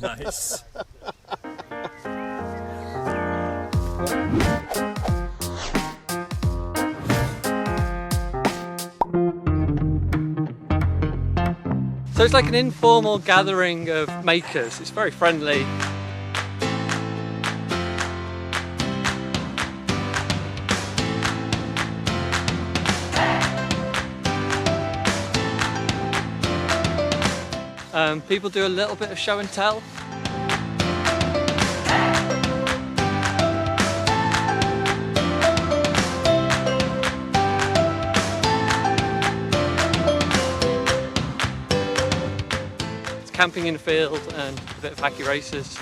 Nice. So it's like an informal gathering of makers. It's very friendly. People do a little bit of show and tell. It's camping in the field and a bit of hacky races.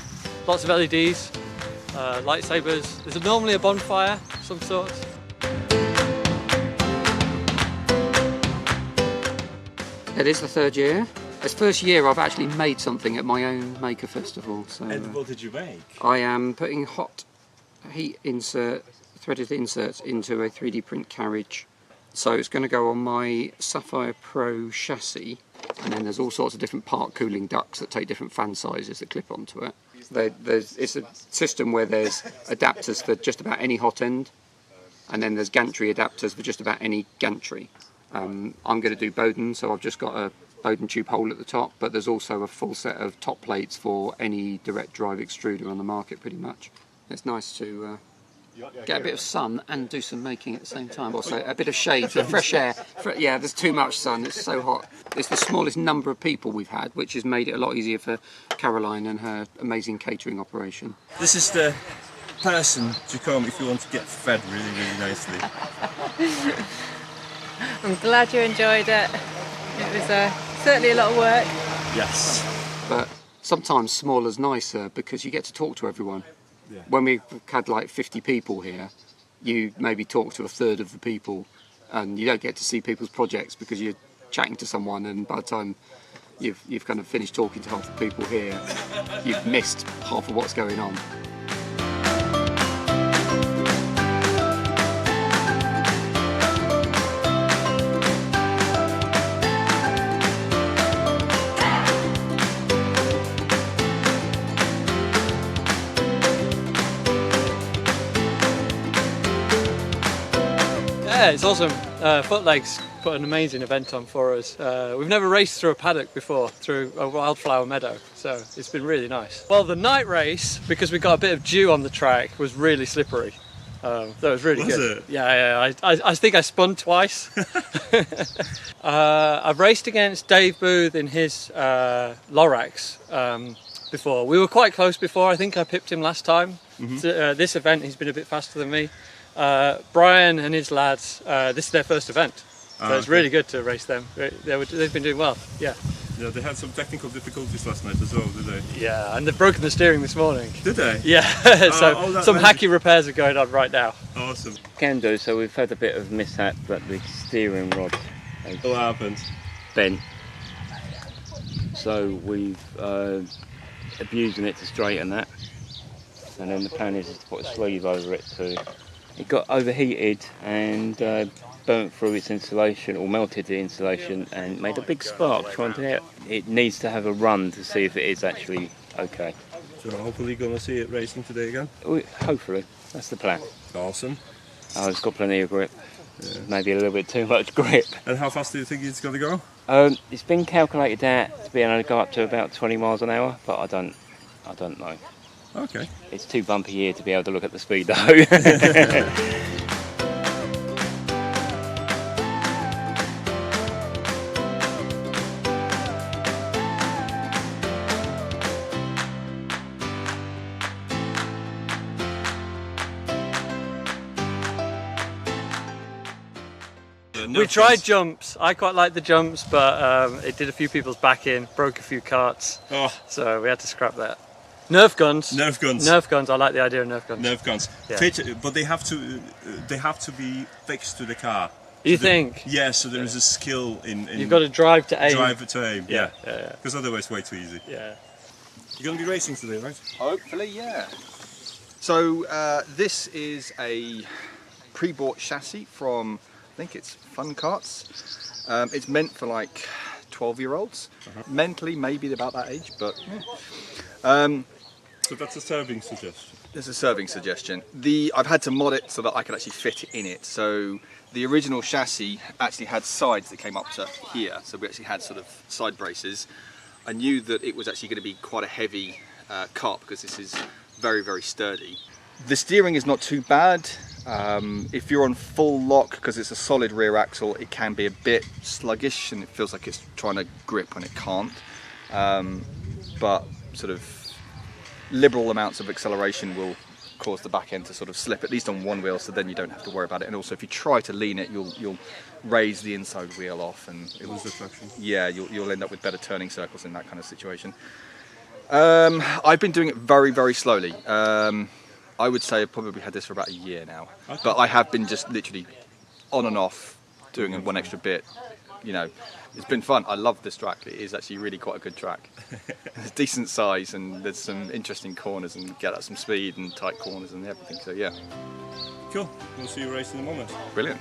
Lots of LEDs, lightsabers. There's normally a bonfire of some sort. It is the third year. It's the first year I've actually made something at my own maker festival. So, And what did you make? I am putting hot heat threaded inserts into a 3D print carriage. So it's going to go on my Sapphire Pro chassis, and then there's all sorts of different part cooling ducts that take different fan sizes that clip onto it. It's a system where there's adapters for just about any hot end, and then there's gantry adapters for just about any gantry. I'm going to do Bowden, so I've just got a Bowden tube hole at the top, but there's also a full set of top plates for any direct drive extruder on the market pretty much. It's nice to get a bit of sun and do some making at the same time. Also a bit of shade, fresh air. Yeah, there's too much sun, it's so hot. It's the smallest number of people we've had, which has made it a lot easier for Caroline and her amazing catering operation. This is the person to come if you want to get fed really, really nicely. I'm glad you enjoyed it. It was certainly a lot of work. Yes. But sometimes smaller's nicer because you get to talk to everyone. Yeah. When we had like 50 people here, you maybe talk to a third of the people, and you don't get to see people's projects because you're chatting to someone, and by the time you've kind of finished talking to half the people here, you've missed half of what's going on. Yeah, it's awesome. Footlegs put an amazing event on for us. We've never raced through a paddock before, through a wildflower meadow, so it's been really nice. Well, the night race, because we got a bit of dew on the track, was really slippery. That was really good. Was it? Yeah. I think I spun twice. I've raced against Dave Booth in his Lorax before. We were quite close before. I think I pipped him last time. So, this event, he's been a bit faster than me. Brian and his lads, this is their first event, so it's really good to race them. They've been doing well, yeah. Yeah, they had some technical difficulties last night as well, did they? Yeah, and they've broken the steering this morning. Did they? Yeah, so some hacky repairs are going on right now. Awesome. Can do, so we've had a bit of mishap, but the steering rod has What happened? bent. So we've abusing it to straighten that, and then the plan is to put a sleeve over it too. It got overheated and burnt through its insulation, or melted the insulation, and made a big spark trying to out. It needs to have a run to see if it is actually okay. So hopefully gonna see it racing today again? Hopefully, that's the plan. Awesome. It's got plenty of grip, maybe a little bit too much grip. And how fast do you think it's gonna go? It's been calculated out to be able to go up to about 20 miles an hour, but I don't know. Okay. It's too bumpy here to be able to look at the speed though. We tried jumps. I quite liked the jumps, but it did a few people's back in, broke a few carts, so we had to scrap that. Nerf guns. Nerf guns. Nerf guns. I like the idea of Nerf guns. Nerf guns. Yeah. Fit, but they have to be fixed to the car. You think? Yeah. So there is a skill in You've got to drive to aim. drive to aim. Yeah. Because otherwise, way too easy. Yeah. You're going to be racing today, right? Hopefully, yeah. So this is a pre-bought chassis from, I think it's Fun Karts. It's meant for like 12-year-olds. Mentally, maybe about that age, but yeah. So that's a serving suggestion. There's a serving suggestion. I've had to mod it so that I could actually fit it in it. So the original chassis actually had sides that came up to here. So we actually had sort of side braces. I knew that it was actually going to be quite a heavy kart because this is very, very sturdy. The steering is not too bad. If you're on full lock, because it's a solid rear axle, it can be a bit sluggish and it feels like it's trying to grip when it can't. But sort of liberal amounts of acceleration will cause the back end to sort of slip, at least on one wheel, so then you don't have to worry about it. And also if you try to lean it, you'll raise the inside wheel off and it Lose the traction. Yeah, you'll end up with better turning circles in that kind of situation. I've been doing it very, very slowly. I would say I've probably had this for about a year now. Okay. But I have been just literally on and off doing one extra bit. You know, it's been fun. I love this track. It is actually really quite a good track. It's decent size and there's some interesting corners and get at some speed and tight corners and everything. So yeah. Cool. We'll see you race in a moment. Brilliant.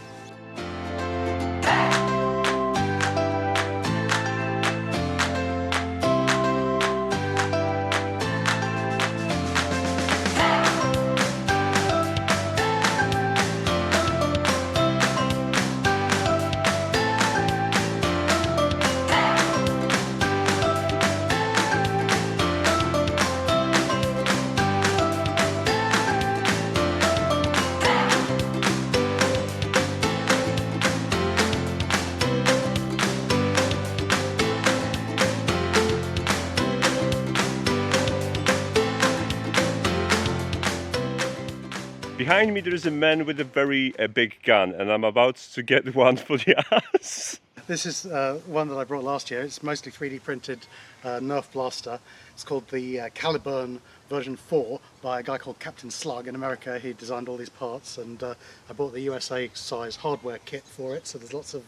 Behind me there is a man with a very big gun and I'm about to get one for the ass. This is one that I brought last year. It's mostly 3D printed Nerf blaster. It's called the Caliburn version 4 by a guy called Captain Slug in America. He designed all these parts and I bought the USA size hardware kit for it. So there's lots of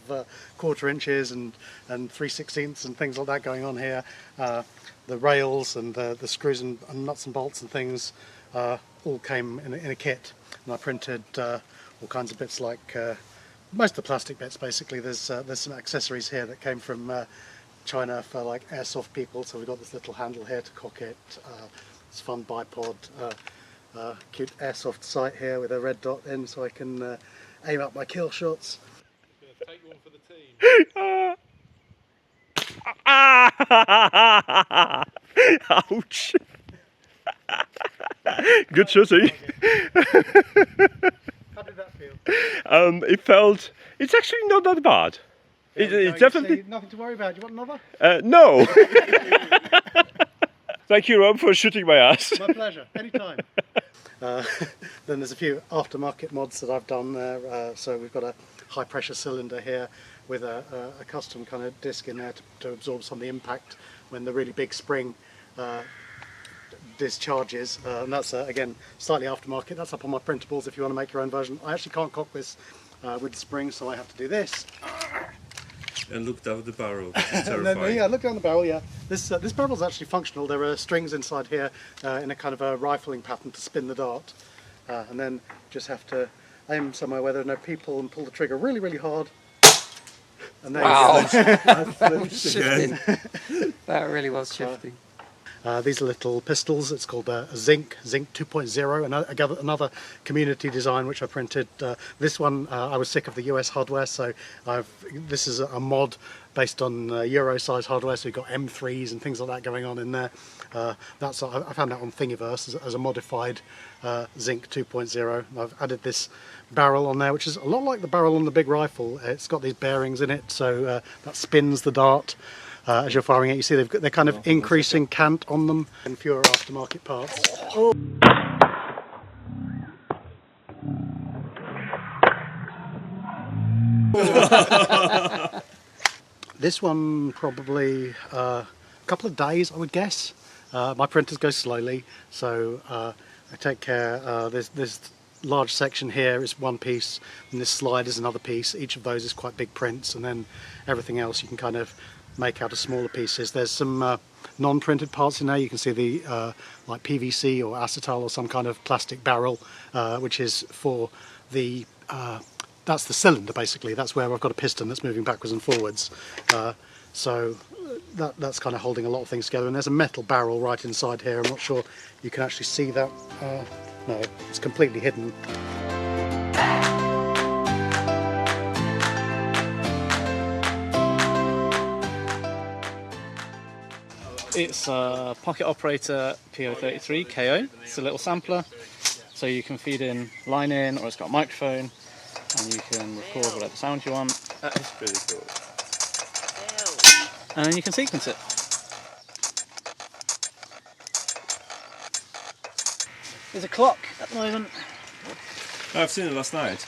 1/4 inches and 3/16 and things like that going on here. The rails and the screws and nuts and bolts and things all came in a kit. And I printed all kinds of bits like most of the plastic bits basically. There's some accessories here that came from China for like airsoft people. So we've got this little handle here to cock it. This fun bipod, cute airsoft sight here with a red dot in so I can aim up my kill shots. Take one for the team. Ouch! Good shooting. How did that feel? It felt. It's actually not that bad. It's definitely nothing to worry about. Do you want another? no. Thank you, Rob, for shooting my ass. My pleasure. Anytime. Then there's a few aftermarket mods that I've done there. So we've got a high pressure cylinder here with a custom kind of disc in there to absorb some of the impact when the really big spring discharges, and that's again slightly aftermarket. That's up on my printables if you want to make your own version. I actually can't cock this with the spring, so I have to do this. And look down the barrel. It's And terrifying. then, yeah, look down the barrel. Yeah, this barrel's actually functional. There are strings inside here in a kind of a rifling pattern to spin the dart, and then just have to aim somewhere where there are no people and pull the trigger really, really hard. And there Wow. you go. Shifting. That really was shifting. These are little pistols. It's called a Zinc 2.0, and another community design which I printed. This one I was sick of the US hardware, so this is a mod based on Euro size hardware. So you've got M3s and things like that going on in there. I found that on Thingiverse as a modified Zinc 2.0. I've added this barrel on there, which is a lot like the barrel on the big rifle. It's got these bearings in it, so that spins the dart. As you're firing it, you see they're kind of increasing cant on them and fewer aftermarket parts. Oh. This one probably a couple of days, I would guess. My printers go slowly, so I take care. There's large section here is one piece, and this slide is another piece. Each of those is quite big prints, and then everything else you can kind of make out of smaller pieces. There's some non-printed parts in there. You can see the like PVC or acetal or some kind of plastic barrel, which is for the that's the cylinder basically. That's where I've got a piston that's moving backwards and forwards. So that's kind of holding a lot of things together. And there's a metal barrel right inside here. I'm not sure you can actually see that. No, it's completely hidden. It's a Pocket Operator PO33 KO. It's a little sampler, so you can feed in line in, or it's got a microphone, and you can record whatever sound you want. That is pretty cool. And then you can sequence it. There's a clock at the moment. I've seen it last night.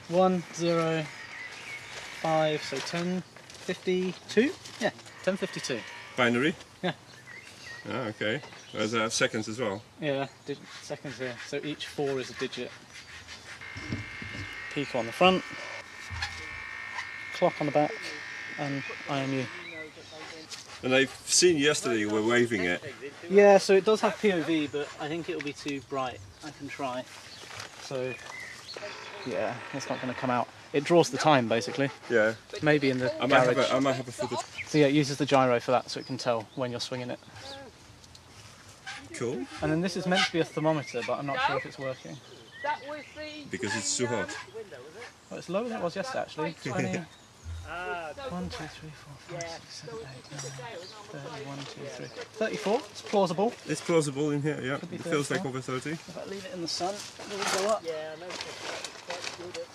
1:05, so 10:52. Yeah, 10:52. Binary? Yeah. Oh, okay. There's seconds as well. Yeah, seconds here. So each 4 is a digit. Peak on the front, clock on the back, and IMU. And I've seen yesterday you were waving it. Yeah, so it does have POV, but I think it'll be too bright. I can try. So, yeah, it's not going to come out. It draws the time, basically. Yeah. Maybe in the I garage. might have a footage. So yeah, it uses the gyro for that, so it can tell when you're swinging it. Cool. And then this is meant to be a thermometer, but I'm not sure if it's working. Because it's too hot. Well, it's lower than it was yesterday, actually. 20. 1, 2, 3, 4, 5, 6, 7, 8, 9, 30, 1, 2, 3. 34, it's plausible. It's plausible in here, yeah. Could be It feels like 34. over 30. If I leave it in the sun, it will go up. Yeah, I know. Quite good at,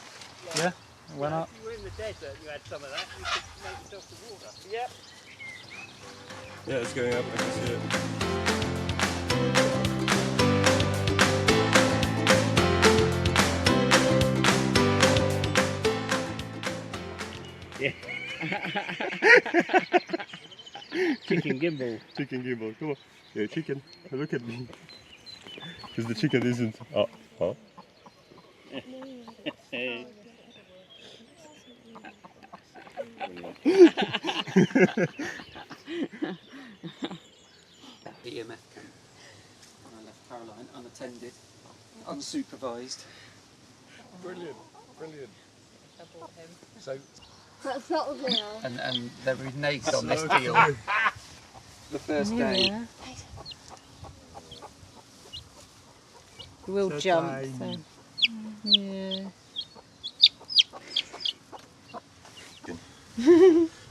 Yeah, it went up. If you were in the desert, you had some of that, you could make yourself some water. Yep. Yeah, it's going up, I can see it. Chicken gimbal. Chicken gimbal, come on. Yeah, chicken, look at me. Because the chicken isn't. Oh, huh? EMF cam. I left Caroline unattended, unsupervised. Brilliant, brilliant. So That's not real. And they're reneged on this deal. The first day. We will jump, so yeah.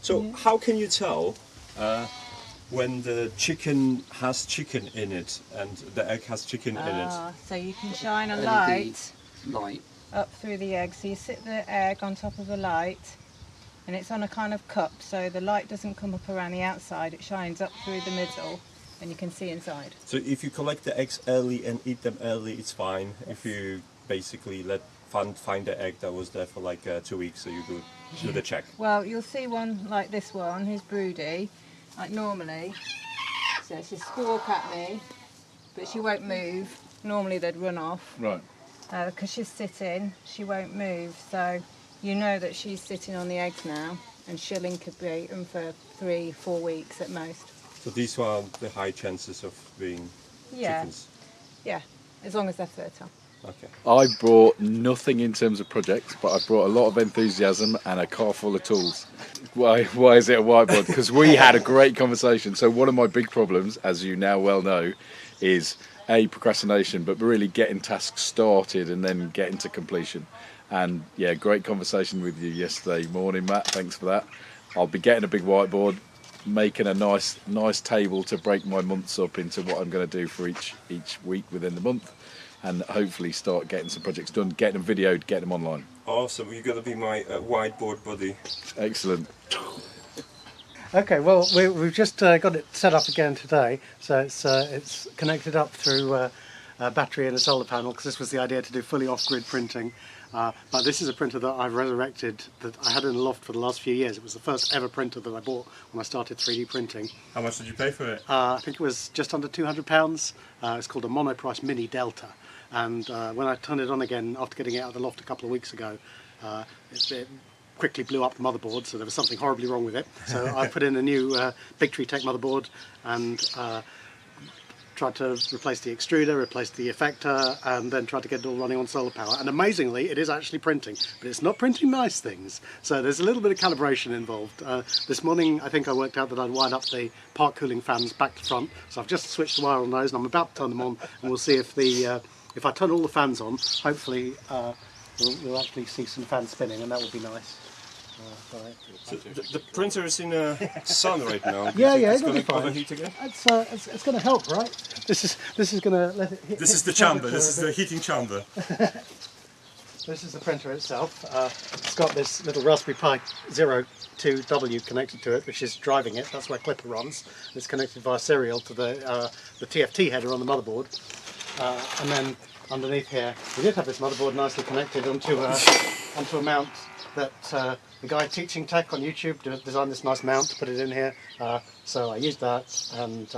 So how can you tell when the chicken has chicken in it and the egg has chicken in it? So you can shine a LED light up through the egg. So you sit the egg on top of a light, and it's on a kind of cup, so the light doesn't come up around the outside. It shines up through the middle, and you can see inside. So if you collect the eggs early and eat them early, it's fine. Yes. If you basically find the egg that was there for like 2 weeks, so you do the check. Well, you'll see one like this one, who's broody, like normally. So she'll squawk at me, but she won't move. Normally they'd run off. right. Because she's sitting, she won't move. So you know that she's sitting on the eggs now, and she'll incubate them for 3-4 weeks at most. So these are the high chances of being chickens. Yeah, as long as they're fertile. Okay. I brought nothing in terms of projects, but I've brought a lot of enthusiasm and a car full of tools. Why is it a whiteboard? Because we had a great conversation. So one of my big problems, as you now well know, is procrastination, but really getting tasks started and then getting to completion. And yeah, great conversation with you yesterday morning, Matt. Thanks for that. I'll be getting a big whiteboard, making a nice table to break my months up into what I'm going to do for each week within the month, and hopefully start getting some projects done, getting them videoed, getting them online. Awesome, you're going to be my whiteboard buddy. Excellent. Okay, well we've just got it set up again today, so it's connected up through a battery and a solar panel, because this was the idea, to do fully off-grid printing. But this is a printer that I've resurrected, that I had in the loft for the last few years. It was the first ever printer that I bought when I started 3D printing. How much did you pay for it? I think it was just under £200. It's called a Monoprice Mini Delta, and when I turned it on again after getting it out of the loft a couple of weeks ago, it quickly blew up the motherboard, so there was something horribly wrong with it. So I put in a new Big Tree Tech motherboard and tried to replace the extruder, replace the effector, and then tried to get it all running on solar power. And amazingly, it is actually printing, but it's not printing nice things. So there's a little bit of calibration involved. This morning, I think I worked out that I'd wired up the part cooling fans back to front. So I've just switched the wire on those, and I'm about to turn them on, and we'll see if if I turn all the fans on, hopefully we'll actually see some fans spinning, and that would be nice. So the printer is in sun right now. Yeah, it's it'll going be to fine. overheat again. It's going to help, right? This is going to let it hit. This is the chamber. This is the heating chamber. This is the printer itself. It's got this little Raspberry Pi 02W connected to it, which is driving it. That's where Clipper runs. It's connected via serial to the TFT header on the motherboard, and then underneath here, we did have this motherboard nicely connected onto a mount that the guy teaching tech on YouTube designed this nice mount to put it in here. So I used that and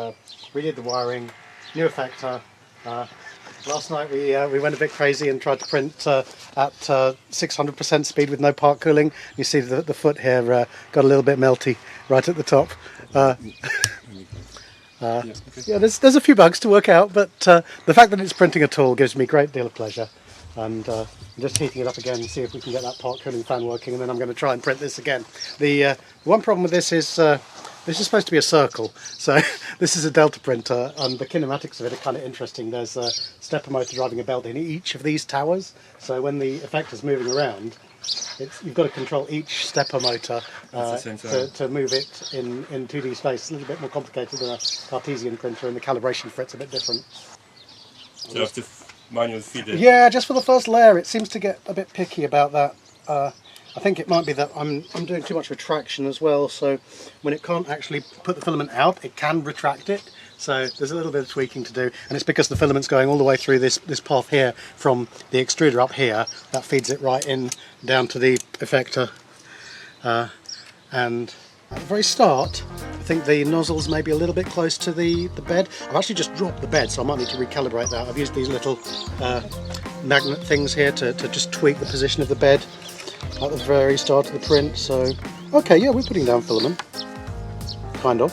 redid the wiring, new effector. Last night we went a bit crazy and tried to print at 600% speed with no part cooling. You see the foot here got a little bit melty right at the top. Yeah, there's a few bugs to work out, but the fact that it's printing at all gives me a great deal of pleasure. And I'm just heating it up again and see if we can get that part cooling fan working, and then I'm going to try and print this again. The one problem with this is supposed to be a circle, so this is a Delta printer, and the kinematics of it are kind of interesting. There's a stepper motor driving a belt in each of these towers, so when the effector's moving around, you've got to control each stepper motor to move it in 2D space. It's a little bit more complicated than a Cartesian printer, and the calibration for it's a bit different. So you have to manually feed it. Yeah, just for the first layer, it seems to get a bit picky about that. I think it might be that I'm doing too much retraction as well, so when it can't actually put the filament out, it can retract it. So there's a little bit of tweaking to do, and it's because the filament's going all the way through this path here from the extruder up here that feeds it right in down to the effector. And at the very start, I think the nozzles may be a little bit close to the bed. I've actually just dropped the bed, so I might need to recalibrate that. I've used these little magnet things here to just tweak the position of the bed at the very start of the print. So, okay, yeah, we're putting down filament, kind of.